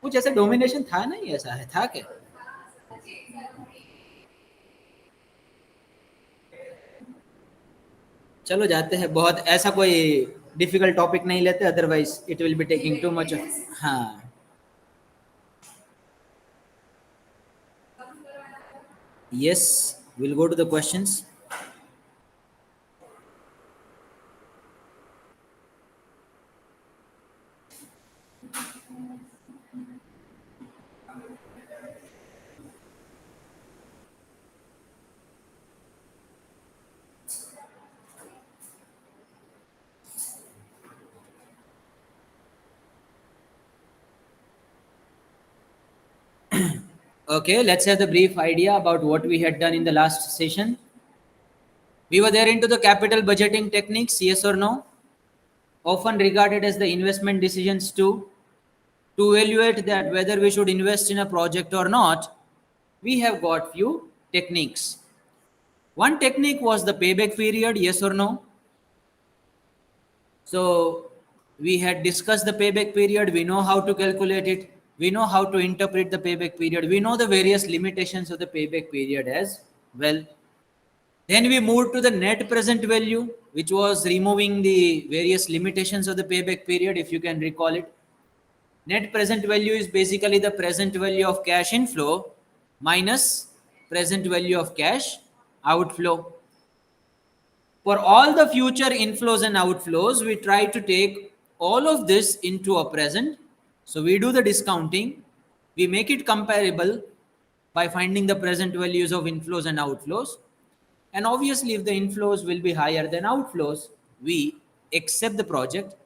कुछ ऐसा डोमिनेशन था नहीं, ऐसा है था क्या? चलो जाते हैं, बहुत ऐसा कोई डिफिकल्ट टॉपिक नहीं लेते, otherwise it will be taking too much. हाँ, yes, will go to the questions. Okay, let's have the brief idea about what we had done in the last session. We were there into the capital budgeting techniques, yes or no? Often regarded as the investment decisions to evaluate that whether we should invest in a project or not, we have got few techniques. One technique was the payback period, yes or no? So we had discussed the payback period. We know how to calculate it. We know how to interpret the payback period. We know the various limitations of the payback period as well. Then we moved to the net present value, which was removing the various limitations of the payback period, if you can recall it. Net present value is basically the present value of cash inflow minus present value of cash outflow. For all the future inflows and outflows, we try to take all of this into a present. So we do the discounting, we make it comparable by finding the present values of inflows and outflows. And obviously, if the inflows will be higher than outflows, we accept the project.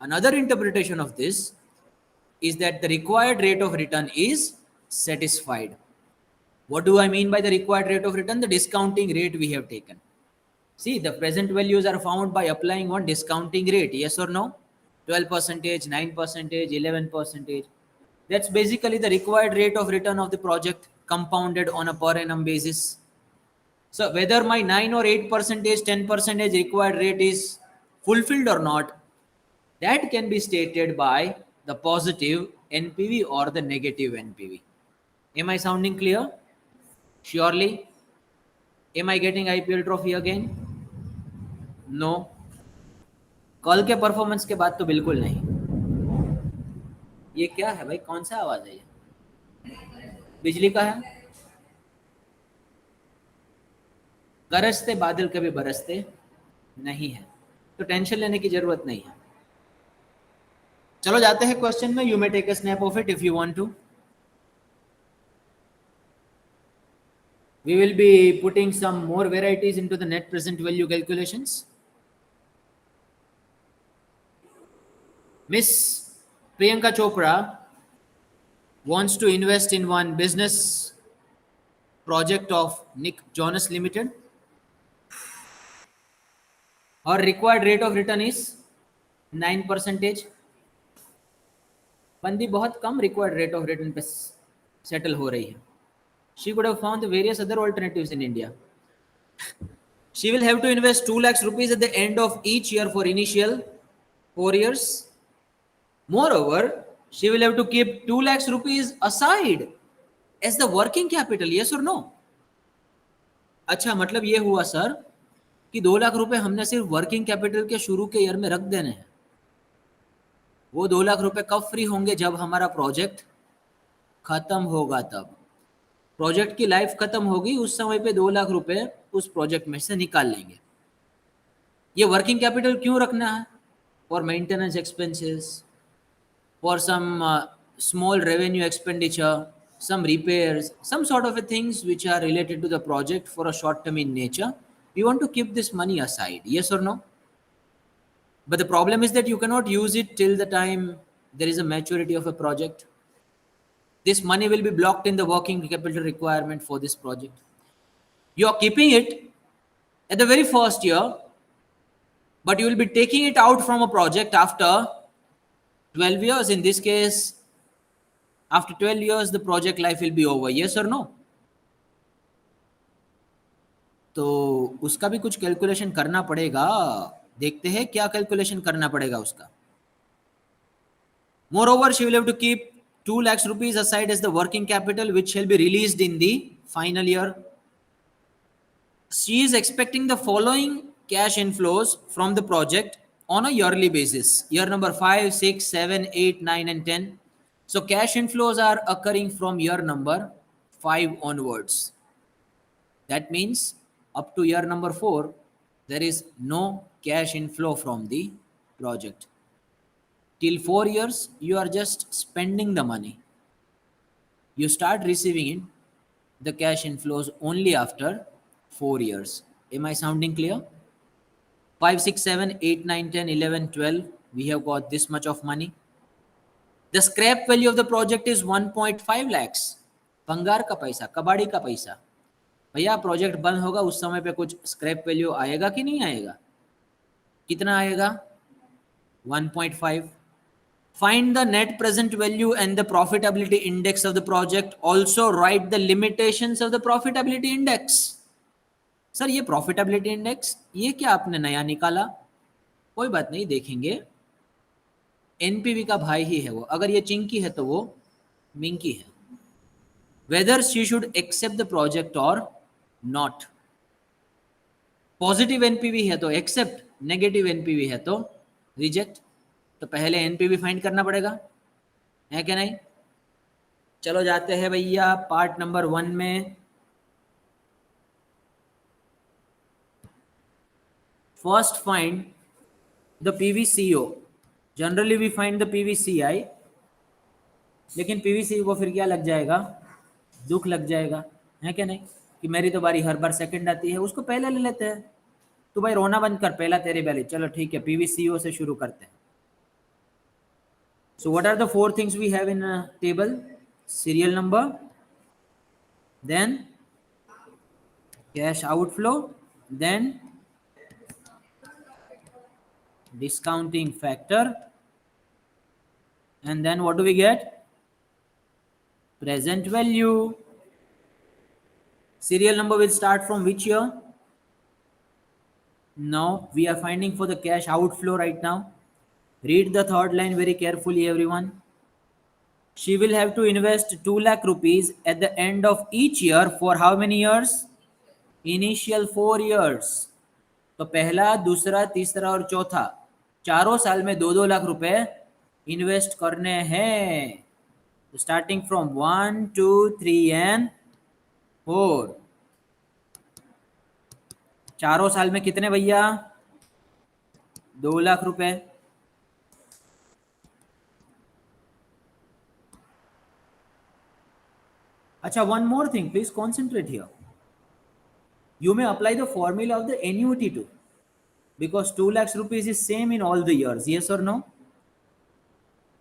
Another interpretation of this is that the required rate of return is satisfied. What do I mean by the required rate of return? The discounting rate we have taken. See, the present values are found by applying one discounting rate, yes or no? 12 percentage, 9 percentage, 11 percentage. That's basically the required rate of return of the project compounded on a per annum basis. So whether my 9 or 8 percentage, 10 percentage required rate is fulfilled or not, that can be stated by the positive NPV or the negative NPV. Am I sounding clear? Surely. Am I getting IPL trophy again? No. कल के performance के बाद तो बिल्कुल नहीं। ये क्या है भाई, कौन सा आवाज है ये? बिजली का है? गरजते बादल कभी बरसते नहीं है, तो टेंशन लेने की जरूरत नहीं है। चलो जाते हैं क्वेश्चन में। You may take a snap of it if you want to. We will be putting some more varieties into the net present value calculations. Miss Priyanka Chopra wants to invest in one business project of Nick Jonas Limited. Her required rate of return is 9 percentage. बंदी बहुत कम required rate of return पे settle हो रही है. She could have found the various other alternatives in India. She will have to invest 2 lakhs rupees at the end of each year for initial 4 years. Moreover, she will have to keep 2 lakhs rupees aside as the working capital. Yes or no? अच्छा, मतलब ये हुआ sir कि 2 लाख रुपए हमने सिर्फ working capital के शुरू के ईयर में रख देने हैं। वो 2 लाख रुपए कब फ्री होंगे? जब हमारा प्रोजेक्ट खत्म होगा। तब प्रोजेक्ट की लाइफ खत्म होगी, उस समय पे 2 लाख रुपए उस प्रोजेक्ट में से निकाल लेंगे। ये वर्किंग कैपिटल क्यों रखना है? For maintenance expenses, for some small revenue expenditure, some repairs, some sort of a things which are related to the project for a short term in nature. We want to keep this money aside, yes or no? But the problem is that you cannot use it till the time there is a maturity of a project. This money will be blocked in the working capital requirement for this project. You are keeping it at the very first year, but you will be taking it out from a project after 12 years. In this case, after 12 years the project life will be over, yes or no? तो उसका भी कुछ calculation करना पड़ेगा। देखते हैं क्या calculation करना पड़ेगा उसका। Moreover, she will have to keep 2 lakhs rupees aside as the working capital which shall be released in the final year. She is expecting the following cash inflows from the project on a yearly basis. Year number 5, 6, 7, 8, 9 and 10. So cash inflows are occurring from year number 5 onwards. That means up to year number 4, there is no cash inflow from the project. Till 4 years, you are just spending the money. You start receiving in the cash inflows only after 4 years. Am I sounding clear? 5, 6, 7, 8, 9, 10, 11, 12. We have got this much of money. The scrap value of the project is 1.5 lakhs. भंगार का पैसा, कबाड़ी का पैसा. भैया project बंद होगा उस समय पे कुछ स्क्रैप वैल्यू आएगा कि नहीं आएगा? कितना आएगा? 1.5. Find the net present value and the profitability index of the project. Also write the limitations of the profitability index. Sir ये प्रॉफिटेबिलिटी इंडेक्स ये क्या आपने नया निकाला? कोई बात नहीं, देखेंगे. एनपीवी का भाई ही है वो. अगर ये चिंकी है तो वो मिंकी है. Whether she should accept the project or not. Positive NPV है तो एक्सेप्ट, नेगेटिव एनपीवी है तो रिजेक्ट. तो पहले एनपीवी फाइंड करना पड़ेगा, है क्या नहीं? चलो जाते हैं भैया पार्ट नंबर 1 में. First find the PVCO. Generally we find the PVCI, लेकिन पीवीसी को फिर क्या लग जाएगा? दुख लग जाएगा, है क्या नहीं? कि मेरी तो बारी हर बार सेकंड आती है, उसको पहले ले लेते हैं. तो भाई रोना बंद कर, पहला तेरी बारी. चलो ठीक है, पीवीसीओ से शुरू करते हैं. So what are the 4 things we have in a table? Serial number, then cash outflow, then discounting factor, and then what do we get? Present value. Serial number will start from which year? Now we are finding for the cash outflow right now. Read the third line very carefully, everyone. She will have to invest 2 lakh rupees at the end of each year for how many years? Initial 4 years. तो पहला, दूसरा, तीसरा और चौथा, चारों साल में 2-2 लाख रुपए इन्वेस्ट करने हैं. Starting from 1, 2, 3 and 4. चारों साल में कितने भैया? 2 लाख रुपए. अच्छा, one more thing, please concentrate here. You may apply the formula of the annuity too, because 2 lakhs rupees is same in all the years. Yes or no?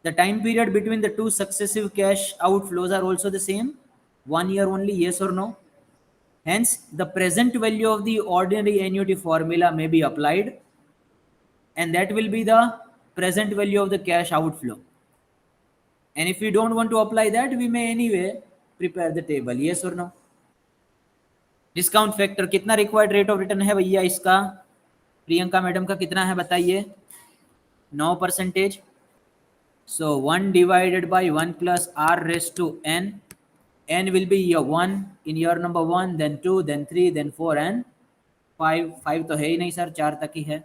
The time period between the 2 successive cash outflows are also the same. 1 year only. Yes or no? Hence, the present value of the ordinary annuity formula may be applied, and that will be the present value of the cash outflow. And if we don't want to apply that, we may anyway prepare the table. Yes or no? Discount factor कितना required rate of return है भैया इसका? Priyanka madam का कितना है बताइए? 9%. So 1 divided by 1 plus r raise to n. N will be 1 in year number 1, then 2, then 3, then 4 and 5. 5 तो है ही नहीं सर, 4 तक ही है.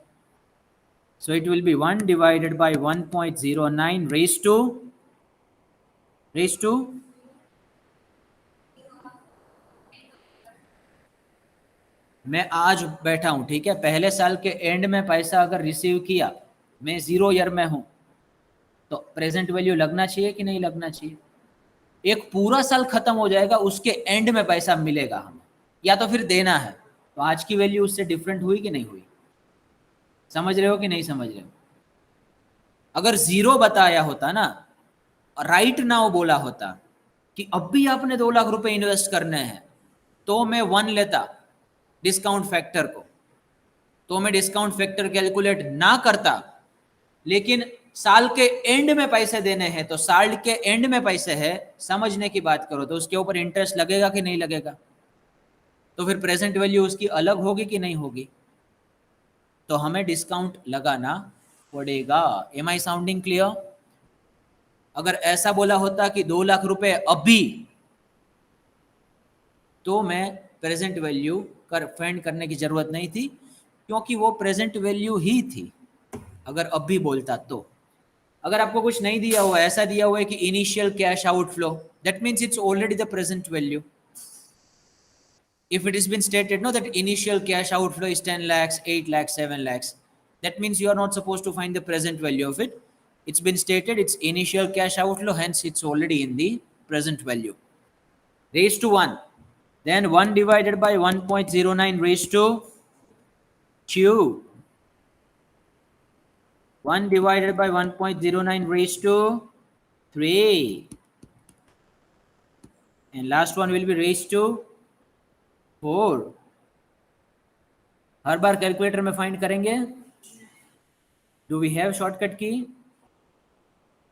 So it will be 1 divided by 1.09 raise to मैं आज बैठा हूं, ठीक है, पहले साल के एंड में पैसा अगर रिसीव किया, मैं 0 ईयर में हूं, तो प्रेजेंट वैल्यू लगना चाहिए कि नहीं लगना चाहिए? एक पूरा साल खत्म हो जाएगा, उसके एंड में पैसा मिलेगा हमें, या तो फिर देना है. तो आज की वैल्यू उससे डिफरेंट हुई कि नहीं हुई? समझ रहे हो कि नहीं समझ रहे हो? अगर 0 बताया होता ना, राइट नाउ बोला होता कि अब भी आपने 2 लाख रुपए इन्वेस्ट करने हैं, तो मैं 1 लेता डिस्काउंट फैक्टर को, तो मैं डिस्काउंट फैक्टर कैलकुलेट ना करता. लेकिन साल के एंड में पैसे देने हैं, तो साल के एंड में पैसे है, समझने की बात करो, तो उसके ऊपर इंटरेस्ट लगेगा कि नहीं लगेगा? तो फिर प्रेजेंट वैल्यू उसकी अलग होगी कि नहीं होगी? तो हमें डिस्काउंट लगाना पड़ेगा. एम आई साउंडिंग क्लियर? अगर ऐसा बोला होता कि 2 लाख रुपए अभी, तो मैं प्रेजेंट वैल्यू फाइंड करने की जरूरत नहीं थी, क्योंकि वो प्रेजेंट वैल्यू ही थी अगर अभी बोलता तो। अगर आपको कुछ नहीं दिया हुआ, ऐसा दिया हुआ है कि initial cash outflow, that means it's already the present value. If it has been stated no that initial cash outflow is 10 lakhs, 8 lakhs, 7 lakhs, that means you are not supposed to find the present value of it. It's been stated it's initial cash outflow, hence it's already in the present value. Raised to 1, then 1 divided by 1.09 raised to 2, 1 divided by 1.09 raised to 3, and last one will be raised to 4. Her bar calculator में find करेंगे? Do we have shortcut की?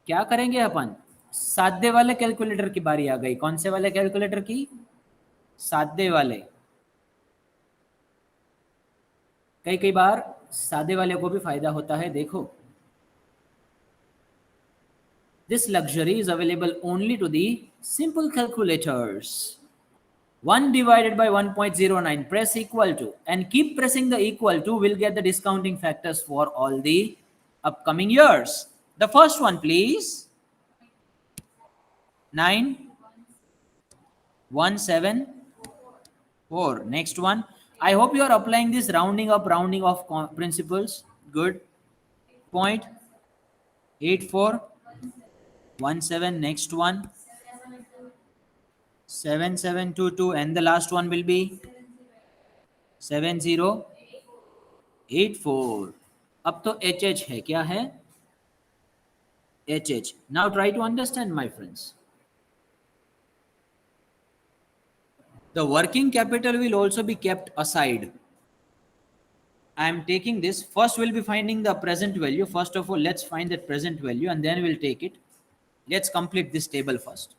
क्या करेंगे अपन? सादे वाले calculator की बारी आ गई. कौन से वाले कैलकुलेटर की? सादे वाले. कई कई बार सादे वाले को भी फायदा होता है. देखो, this luxury is available only to the simple calculators. 1 divided by 1.09, press equal to and keep pressing the equal to, will get the discounting factors for all the upcoming years. The first one please, 917.4. Next one, I hope you are applying this rounding up, rounding off principles. Good. 0.8417. Next one, 7722, and the last one will be 7084. अब तो HH है. क्या है? HH. Now try to understand, my friends. The working capital will also be kept aside. I am taking this. First we'll be finding the present value. First of all, let's find that present value and then we'll take it. Let's complete this table first.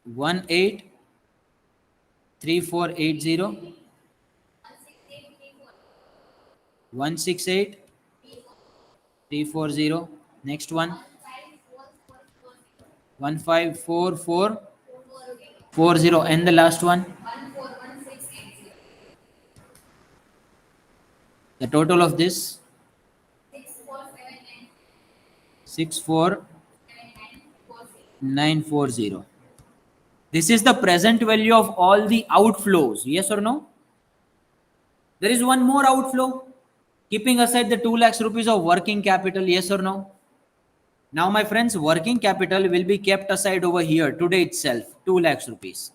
183480, 168340. Next one, 154440, and the last one, the total of this 64940. This is the present value of all the outflows. Yes or no? There is one more outflow, keeping aside the 2 lakhs rupees of working capital. Yes or no? Now my friends, working capital will be kept aside over here today itself, 2 lakhs rupees,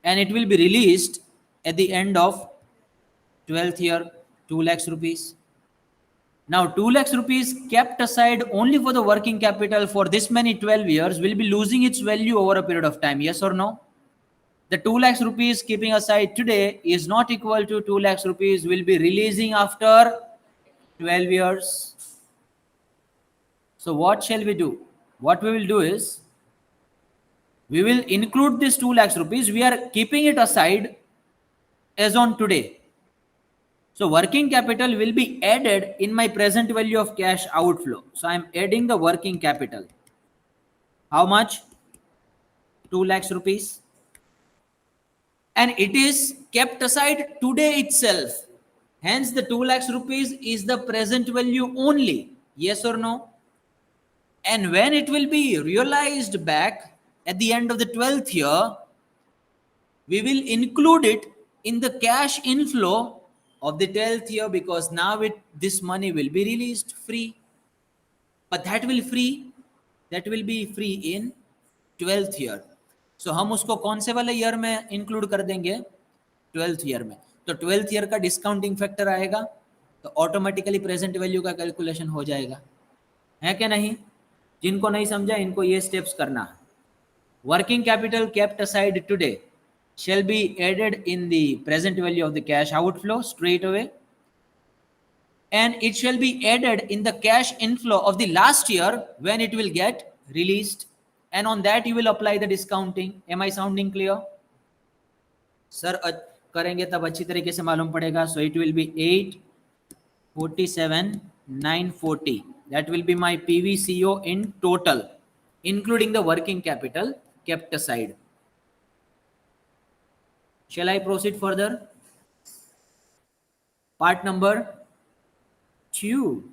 and it will be released at the end of 12th year, 2 lakhs rupees. Now 2 lakhs rupees kept aside only for the working capital for this many 12 years will be losing its value over a period of time. Yes or no? The 2 lakhs rupees keeping aside today is not equal to 2 lakhs rupees will be releasing after 12 years. So what shall we do? What we will do is, we will include this 2 lakhs rupees. We are keeping it aside as on today. So working capital will be added in my present value of cash outflow. So I am adding the working capital. How much? 2 lakhs rupees. And it is kept aside today itself. Hence the 2 lakhs rupees is the present value only. Yes or no? And when it will be realized back at the end of the 12th year, we will include it in the cash inflow of the 12th year, because now this money will be released free. But that will be free in 12th year. So हम उसको कौन से वाले year में include कर देंगे? 12th year में. तो 12th ईयर का डिस्काउंटिंग फैक्टर आएगा, तो ऑटोमेटिकली प्रेजेंट वैल्यू का कैलकुलेशन हो जाएगा. है क्या नहीं? जिनको नहीं समझा इनको ये स्टेप्स करना. Working capital kept aside today shall be added in the present value of the cash outflow straight away, and it shall be added in the cash inflow of the last year when it will get released, and on that you will apply the discounting. Am I sounding clear? Sir, करेंगे तब अच्छी तरीके से मालूम पड़ेगा. So it will be 8 47,940. That will be my PVCO in total, including the working capital kept aside. Shall I proceed further? Part number 2.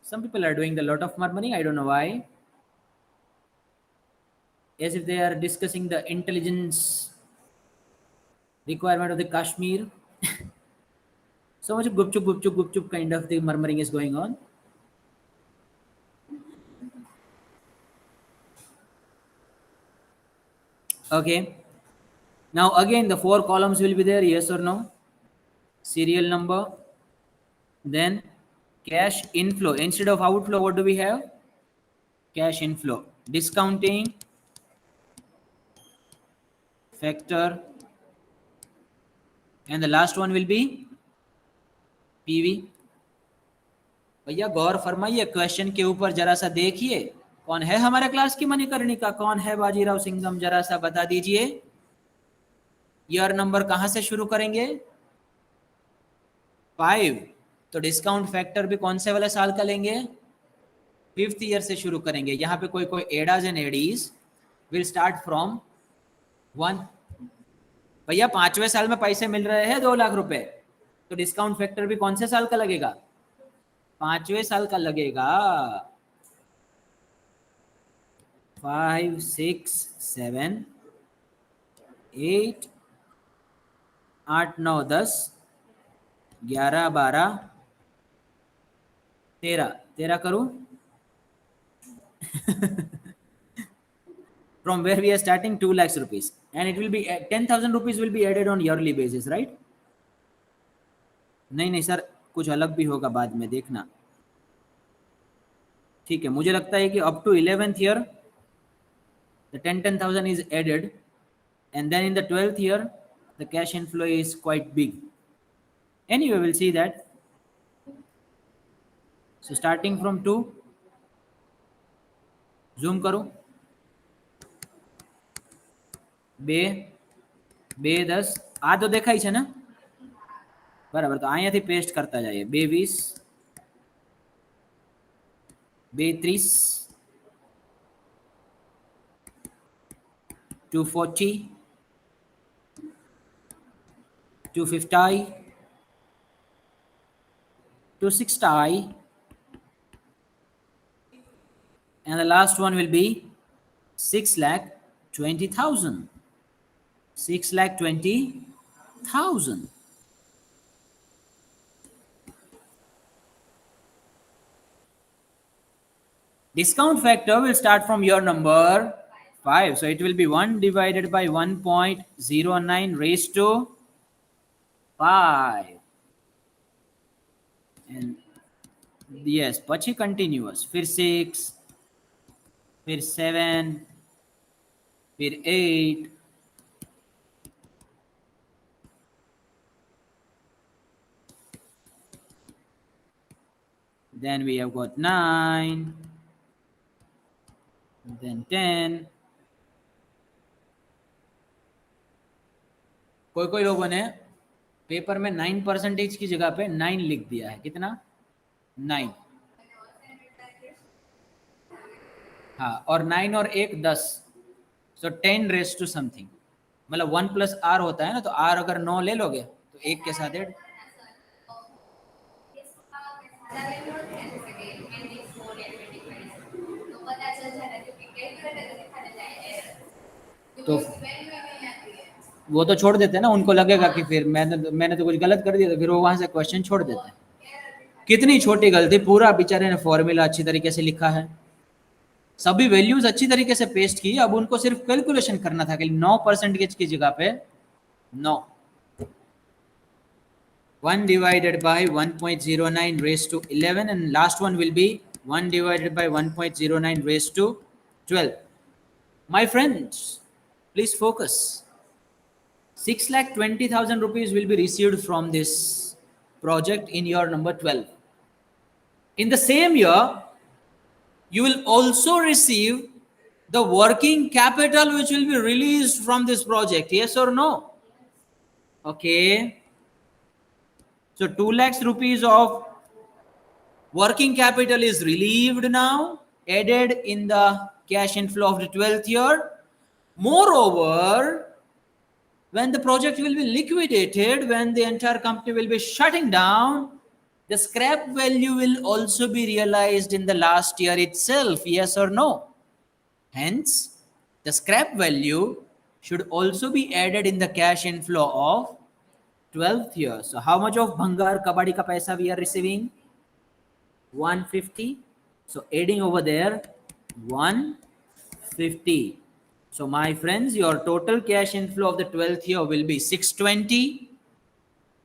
Some people are doing a lot of murmuring. I don't know why. As if they are discussing the intelligence requirement of the Kashmir. So much gup chup kind of the murmuring is going on. Okay. Now again the 4 columns will be there, yes or no? Serial number. Then cash inflow. Instead of outflow, what do we have? Cash inflow. Discounting factor. And the last one will be PV. भैया गौर फरमाइए, question के ऊपर जरा सा देखिए. कौन है हमारे क्लास की मणिकर्णिका? कौन है बाजीराव सिंघम? जरा सा बता दीजिए. ईयर नंबर कहां से शुरू करेंगे? 5. तो डिस्काउंट फैक्टर भी कौन से वाले साल का लेंगे? 5th ईयर से शुरू करेंगे. यहाँ पे कोई एडाज एंड एडीज विल स्टार्ट फ्रॉम 1. भैया 5वें साल में पैसे मिल रहे हैं 2 लाख रुपए, तो डिस्काउंट फैक्टर भी कौन से साल का लगेगा? 5वें साल का लगेगा. 5, 6, 7, 8, 8, 9, 10, 11, 12, 13 करूं? From where we are starting 2 lakhs rupees, and it will be 10,000 rupees will be added on yearly basis, right? नहीं सर, कुछ अलग भी होगा बाद में, देखना. ठीक है, मुझे लगता है कि up to 11th year the 10,000 is added, and then in the 12th year the cash inflow is quite big. Anyway, we'll see that. So starting from 2, zoom करो. 2, 10 આ તો દેખાય છે ને? બરાબર, તો અહીંયાથી પેસ્ટ કરતા જઈએ. 2, 20, 2, 30, 2, 40, 2, 50, 2, 60, and the last one will be 6,20,000. 6,20,000. Discount factor will start from your number 5. So it will be 1 divided by 1.09 raised to 5. And yes, pachi continuous. फिर 6, फिर 7, फिर 8, then we have got 9, then 10. कोई लोगों ने paper में 9% की जगह पे 9 लिख दिया है. कितना? 9. हाँ, और 9 और 1 10. So 10 raised to something. मतलब 1 plus r होता है ना, तो r अगर 9 ले लोगे तो 1 के साथ ऐड. तो वो तो छोड़ देते हैं ना, उनको लगेगा कि फिर मैंने तो कुछ गलत कर दिया, तो फिर वो वहां से क्वेश्चन छोड़ देते हैं. कितनी छोटी गलती, पूरा बेचारे ने फॉर्मूला अच्छी तरीके से लिखा है, सभी वैल्यूज अच्छी तरीके से पेस्ट की. अब उनको सिर्फ कैलकुलेशन करना था कि 9% की जगह पे 9. 1 divided by 1.09 raised to 11, and last one will be 1 divided by 1.09 raised to 12. My friends, please focus. 6,20,000 rupees will be received from this project in your number 12. In the same year, you will also receive the working capital which will be released from this project, yes or no? Okay. So 2 lakhs rupees of working capital is relieved now, added in the cash inflow of the 12th year. Moreover, when the project will be liquidated, when the entire company will be shutting down, the scrap value will also be realized in the last year itself, yes or no? Hence, the scrap value should also be added in the cash inflow of 12th year. So how much of Bhangar Kabadi ka paisa we are receiving? 150. So adding over there 150. So my friends, your total cash inflow of the 12th year will be 620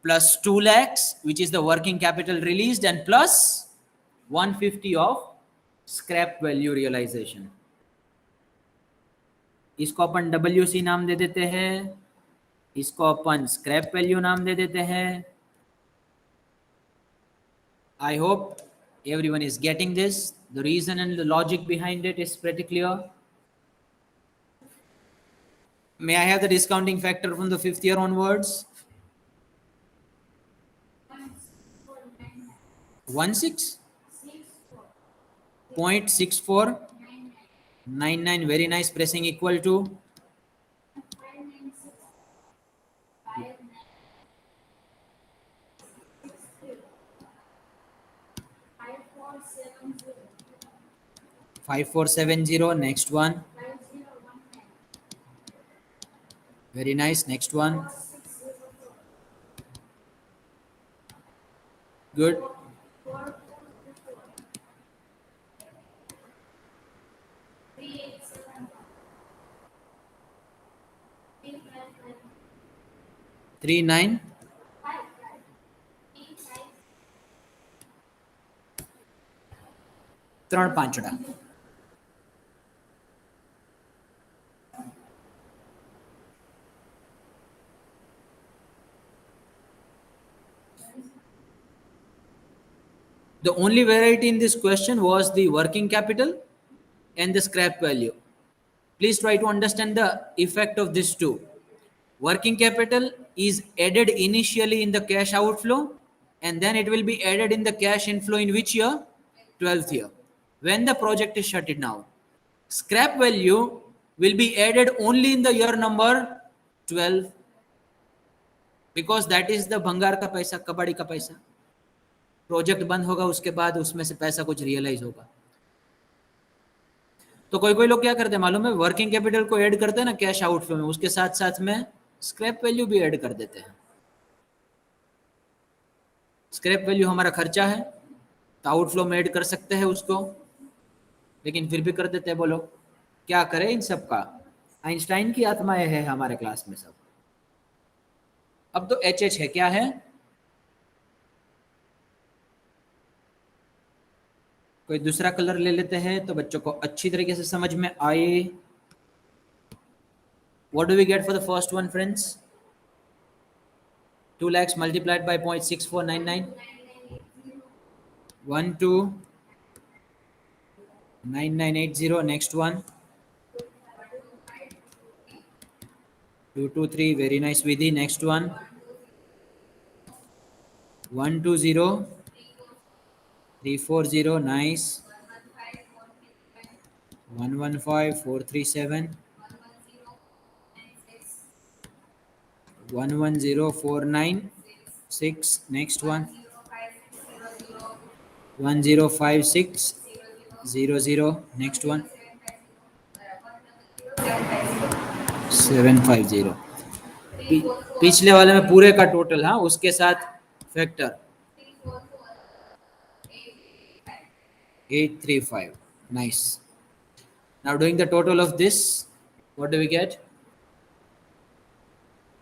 plus 2 lakhs, which is the working capital released, and plus 150 of scrap value realization. इसको अपन WC नाम दे देते हैं, इसको अपन scrap value नाम दे देते हैं. I hope everyone is getting this. The reason and the logic behind it is pretty clear. May I have the discounting factor from the 5th year onwards? 16.6499. Very nice. Pressing equal to 5470. Next one. Very nice. Next one. Good. Three nine. ત્રણ પાંચડા. The only variety in this question was the working capital and the scrap value. Please try to understand the effect of these two. Working capital is added initially in the cash outflow, and then it will be added in the cash inflow in which year? 12th year. When the project is shut it down. Scrap value will be added only in the year number 12, because that is the भंगार का पैसा, कबाड़ी का पैसा. Project बंद होगा, उसके बाद उसमें से पैसा कुछ रियलाइज होगा. तो कोई कोई लोग क्या करते हैं मालूम है, वर्किंग कैपिटल को ऐड करते हैं ना कैश आउटफ्लो में, उसके साथ साथ में स्क्रैप वैल्यू भी ऐड कर देते हैं. स्क्रैप वैल्यू हमारा खर्चा है तो आउटफ्लो में ऐड कर सकते हैं उसको, लेकिन फिर भी कर देते हैं. बोलो क्या करें इन सब का. आइंस्टाइन की आत्माएं है हमारे क्लास में सब. अब तो एच है, क्या है? कोई दूसरा कलर ले लेते हैं तो बच्चों को अच्छी तरीके से समझ में आए. What do we get for the first one, friends? 2 lakhs multiplied by 0.6499. 129980. Next one. 223. Very nice, Vidhi. Next one. 120. 340. Nice. 115. 437. 110496. Next one. 105600. Next one. 750. पिछले वाले में पूरे का टोटल, हाँ, उसके साथ factor 835. Nice. Now doing the total of this, what do we get?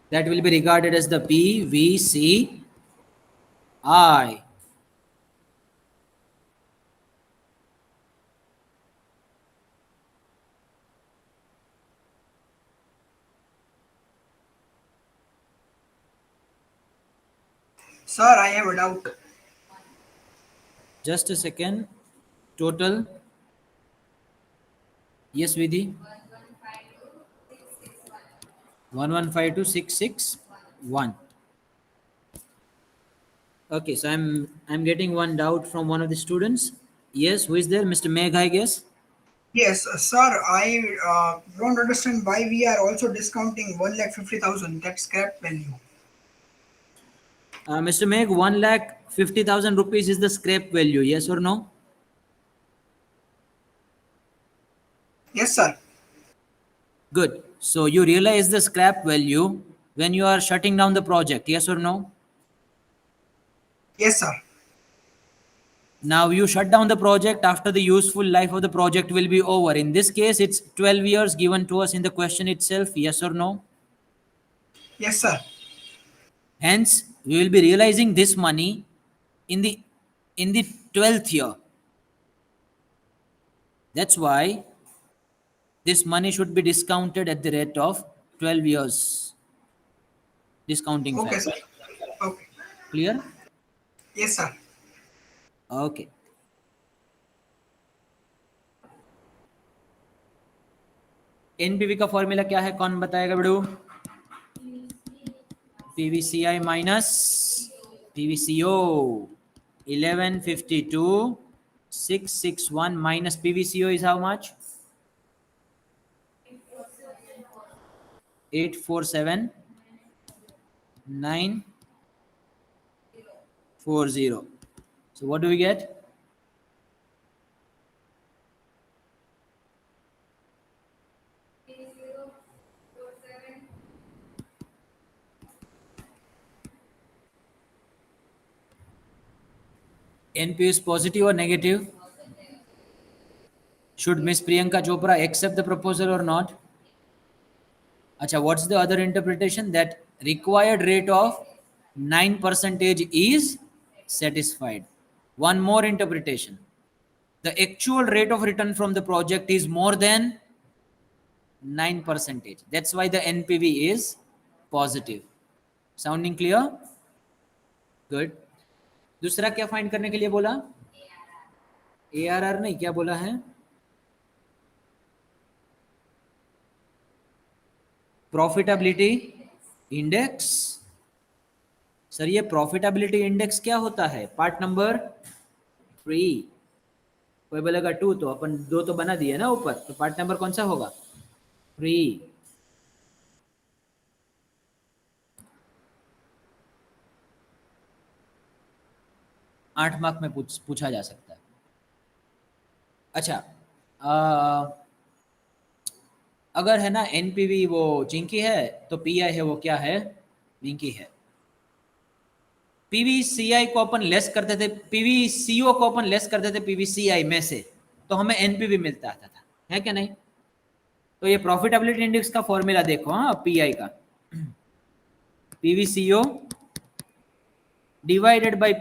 That will be regarded as the PVCI. Sir, I have a doubt. Just a second. Total Yes, Vidhi. 1152,661. Okay, so I'm getting one doubt from one of the students. Yes, who is there? Mr. Meg, I guess. Yes, sir, I don't understand why we are also discounting 1,50,000, that scrap value. Mr. Meg, 1,50,000 rupees is the scrap value. Yes or no? Yes, sir. Good. So you realize the scrap value when you are shutting down the project. Yes or no? Yes, sir. Now you shut down the project after the useful life of the project will be over. In this case, it's 12 years given to us in the question itself. Yes or no? Yes, sir. Hence, we will be realizing this money in the 12th year. That's why this money should be discounted at the rate of 12 years discounting Okay, sir. factor. Okay. Clear? Yes, sir. Okay. NPV का formula क्या है? कौन बताएगा बेड़ू? PVCI minus PVCO 1152,661 minus PVCO is how much? 847,940. So what do we get? NP is positive or negative? Should Miss Priyanka Chopra accept the proposal or not? Acha, what's the other interpretation? That required rate of 9% is satisfied. One more interpretation. The actual rate of return from the project is more than 9%. That's why the NPV is positive. Sounding clear? Good. दूसरा क्या find करने के लिए बोला? ARR नहीं, क्या बोला है? Profitability index. सर ये प्रॉफिटेबिलिटी इंडेक्स क्या होता है? Part number 3. कोई बोलेगा 2, तो अपन 2 तो बना दिए ना ऊपर, तो पार्ट नंबर कौन सा होगा? 3. 8 मार्क में पूछा जा सकता है. अच्छा, अगर है ना एनपीवी वो चिंकी है, तो पीआई है वो क्या है? विंकी है. पीवीसीआई को अपन लेस करते थे, पीवीसीओ को अपन लेस करते थे पीवीसीआई में से, तो हमें एनपीवी मिलता आता था, है क्या नहीं? तो ये प्रॉफिटेबिलिटी इंडेक्स का फॉर्मूला देखो. हाँ, पीआई का PVCO divided by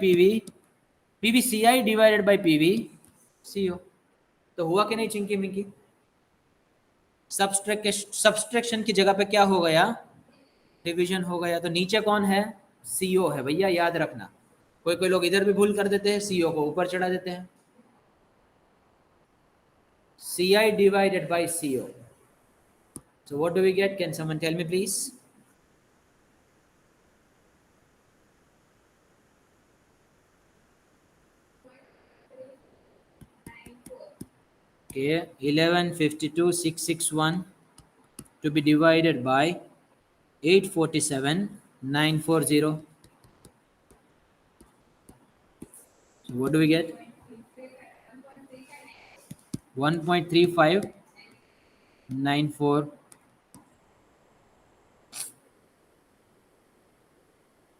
PVCI divided by PVCO. तो हुआ कि नहीं चिंकी मिंकी? सब्सट्रैक्शन की जगह पे क्या हो गया? डिवीजन हो गया. तो नीचे कौन है? सीओ है भैया, याद रखना. कोई लोग इधर भी भूल कर देते हैं, सीओ को ऊपर चढ़ा देते हैं. CI divided by CO. So what do we get? Can someone tell me please? Okay, 1152,661 to be divided by 847,940. So what do we get? 1.3594.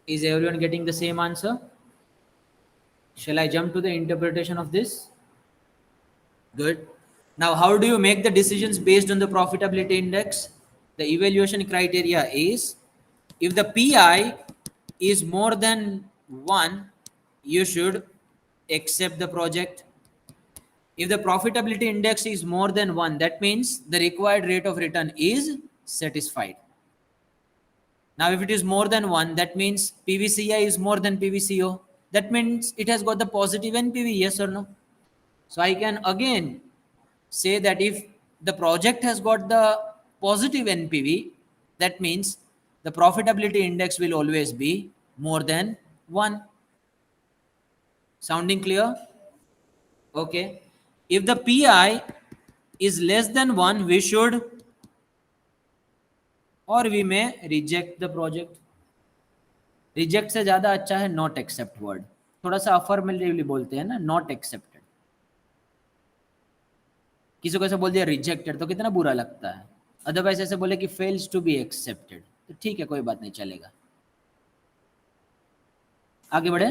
Is everyone getting the same answer? Shall I jump to the interpretation of this? Good. Now, how do you make the decisions based on the profitability index? The evaluation criteria is, if the PI is more than 1, you should accept the project. If the profitability index is more than 1, that means the required rate of return is satisfied. Now, if it is more than 1, that means PVCI is more than PVCO. That means it has got the positive NPV, yes or no? So I can again say that if the project has got the positive NPV, that means the profitability index will always be more than 1. Sounding clear? Okay. If the PI is less than 1, we should or we may reject the project. Reject से ज्यादा अच्छा है not accept word, थोड़ा सा अफर्मेटिवली बोलते हैं ना, not accepted. किसी को ऐसे बोल दिया रिजेक्टेड तो कितना बुरा लगता है, अदरवाइज ऐसे बोले कि फेल्स टू बी एक्सेप्टेड तो ठीक है, कोई बात नहीं, चलेगा। आगे बढ़े।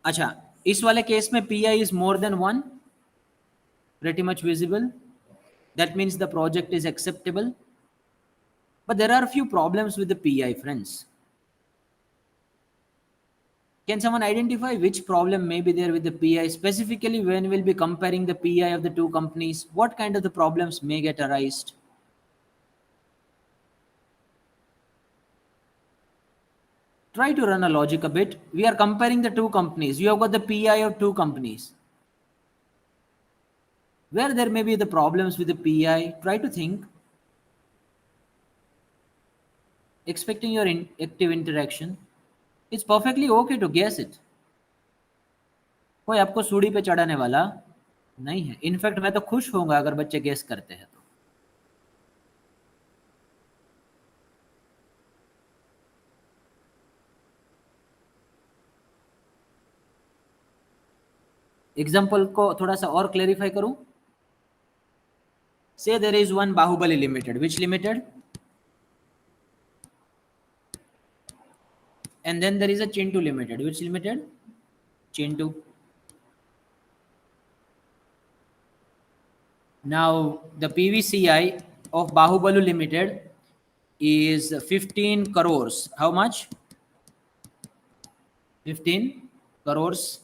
अच्छा, इस वाले केस में P I is more than 1, pretty much visible, that means the project is acceptable. But there are a few problems with the PI, friends. Can someone identify which problem may be there with the PI, specifically when we'll be comparing the PI of the two companies? What kind of the problems may get arised? Try to run a logic a bit. We are comparing the two companies. You have got the PI of two companies. Where there may be the problems with the PI, try to think. Expecting your active interaction. It's perfectly okay to guess it. कोई आपको सूढ़ी पे चढ़ाने वाला नहीं है। In fact मैं तो खुश होऊंगा अगर बच्चे गेस करते हैं तो। एग्जाम्पल को थोड़ा सा और क्लैरिफाई करूं। Say there is one Bahubali Limited. Which limited? And then there is a Chintu Limited. Which limited? Chintu. Now the PVCI of Bahubali Limited is 15 crores. How much? 15 crores.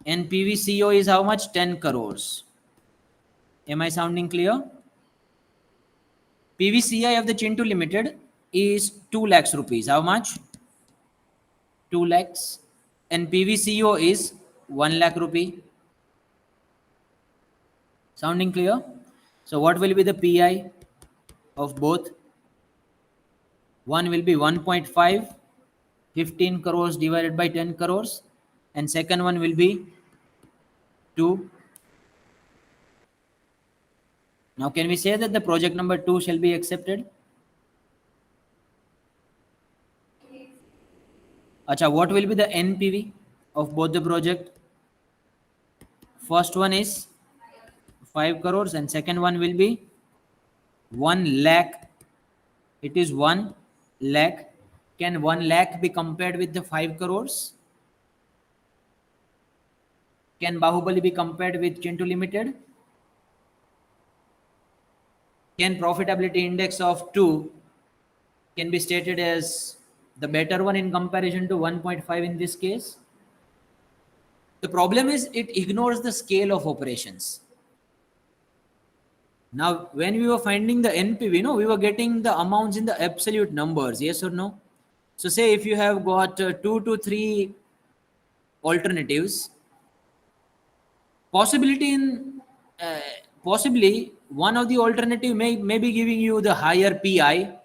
And PVCO is how much? 10 crores. Am I sounding clear? PVCI of the Chintu Limited is 2 lakhs rupees. How much? 2 lakhs. And PVCO is 1 lakh rupee. Sounding clear? So what will be the PI of both? One will be 1.5, 15 crores divided by 10 crores. And second one will be 2. Now can we say that the project number 2 shall be accepted? Acha, what will be the NPV of both the project? First one is 5 crores and second one will be 1 lakh. It is 1 lakh. Can 1 lakh be compared with the 5 crores? Can Bahubali be compared with Chintu Limited? Can profitability index of 2 can be stated as the better one in comparison to 1.5 in this case? The problem is it ignores the scale of operations. Now, when we were finding the NPV, no, we were getting the amounts in the absolute numbers, yes or no? So say if you have got 2 to 3 alternatives, possibly one of the alternative may be giving you the higher PI,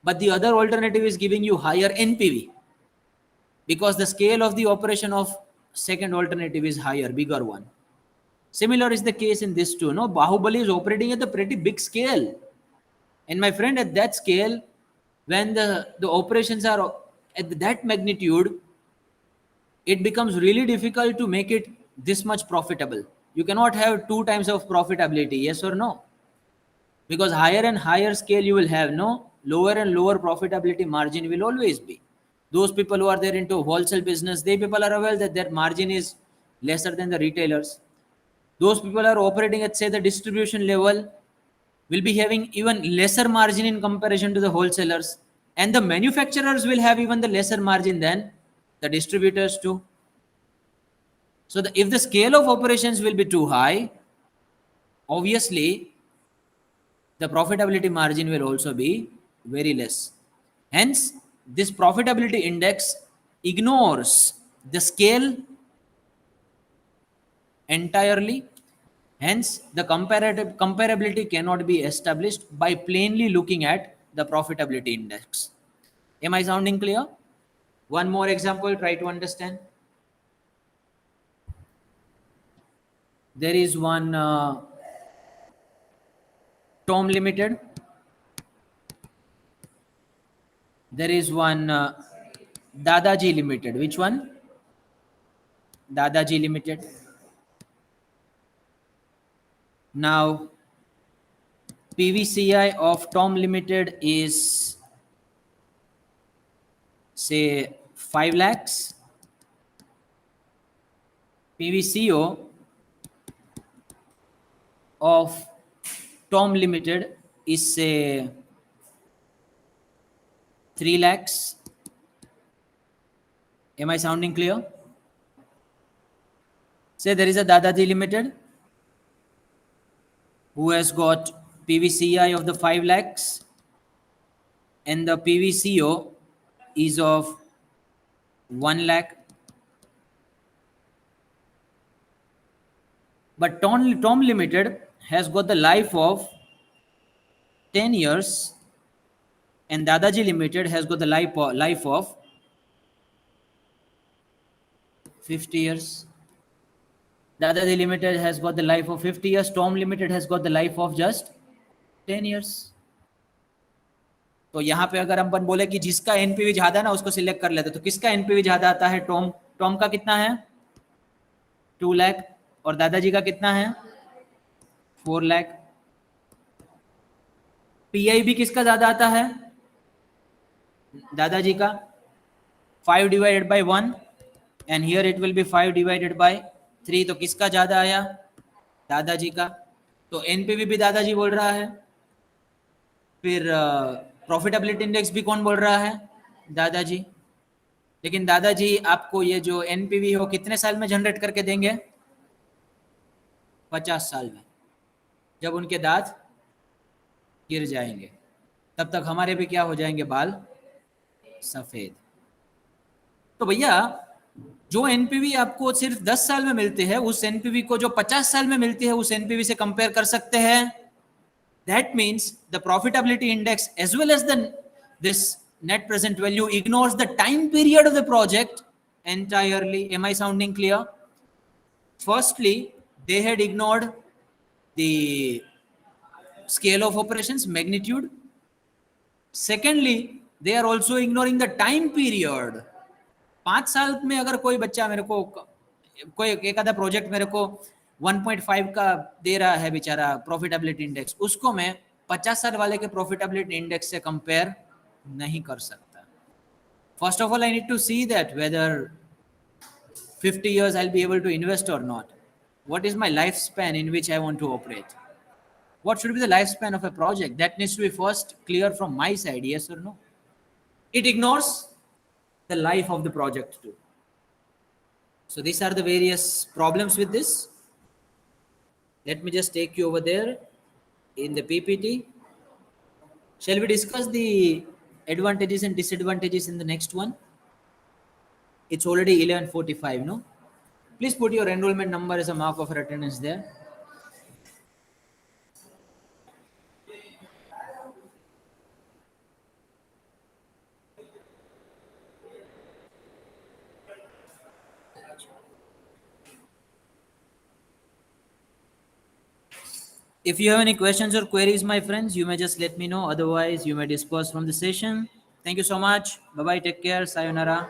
but the other alternative is giving you higher NPV because the scale of the operation of second alternative is higher, bigger one. Similar is the case in this too. No, Bahubali is operating at a pretty big scale, and my friend, at that scale, when the operations are at that magnitude, it becomes really difficult to make it this much profitable. You cannot have 2 times of profitability, yes or no? Because higher and higher scale you will have, no, lower and lower profitability margin will always be. Those people who are there into wholesale business, they people are aware that their margin is lesser than the retailers. Those people are operating at say the distribution level will be having even lesser margin in comparison to the wholesalers, and the manufacturers will have even the lesser margin than the distributors too. So if the scale of operations will be too high, obviously the profitability margin will also be very less. Hence, this profitability index ignores the scale entirely, Hence, the comparability cannot be established by plainly looking at the profitability index. Am I sounding clear? One more example, try to understand. There is one Tom Limited. There is one Dadaji Limited. Which one? Dadaji Limited. Now, PVCI of Tom Limited is say 5 lakhs. PVCO of Tom Limited is say 3 lakhs. Am I sounding clear? Say there is a Dadaji Limited who has got PVCI of the 5 lakhs and the PVCO is of 1 lakh. But Tom Limited has got the life of 10 years and Dadaji Limited has got the life of 50 years. Dadaji Limited has got the life of 50 years. Tom Limited has got the life of just 10 years. तो यहाँ पे अगर हम बोले कि जिसका NPV ज्यादा है ना उसको सिलेक्ट कर लेते, तो किसका एनपीवी ज्यादा आता है? टॉम का कितना है? 2 लाख. और दादाजी का कितना है? 4 लाख. पीआईबी किसका ज्यादा आता है? दादाजी का. 5 divided by 1 and here it will B 5 divided by 3. तो किसका ज्यादा आया? दादाजी का. तो एनपीवी भी दादाजी बोल रहा है. फिर प्रॉफिटेबिलिटी इंडेक्स भी कौन बोल रहा है? दादाजी. लेकिन दादाजी आपको ये जो एनपीवी हो कितने साल में जनरेट करके देंगे? 50 साल में, जब उनके दांत गिर जाएंगे. तब तक हमारे भी क्या हो जाएंगे? बाल सफेद. तो भैया जो एनपीवी आपको सिर्फ 10 साल में मिलते हैं उस एनपीवी को जो 50 साल में मिलती है उस एनपीवी से कंपेयर कर सकते हैं. That means the profitability index as well as this net present value ignores the time period of the project entirely. Am I sounding clear? Firstly, they had ignored the scale of operations, magnitude. Secondly, they are also ignoring the time period. 5 साल में अगर कोई बच्चा मेरे को कोई एक आधा प्रोजेक्ट मेरे को 1.5 का दे रहा है बेचारा प्रॉफिटेबिलिटी इंडेक्स, उसको मैं 50 साल वाले के प्रॉफिटेबिलिटी इंडेक्स से कंपेयर नहीं कर सकता. First of all I need to see that whether 50 years I'll be able to invest or not. What is my lifespan in which I want to operate? What should be the lifespan of a project? That needs to be first clear from my side, yes or no. It ignores the life of the project too. So these are the various problems with this. Let me just take you over there in the PPT. Shall we discuss the advantages and disadvantages in the next one? It's already 11:45, no? Please put your enrollment number as a mark of attendance there. If you have any questions or queries, my friends, you may just let me know. Otherwise, you may disperse from the session. Thank you so much. Bye-bye. Take care. Sayonara.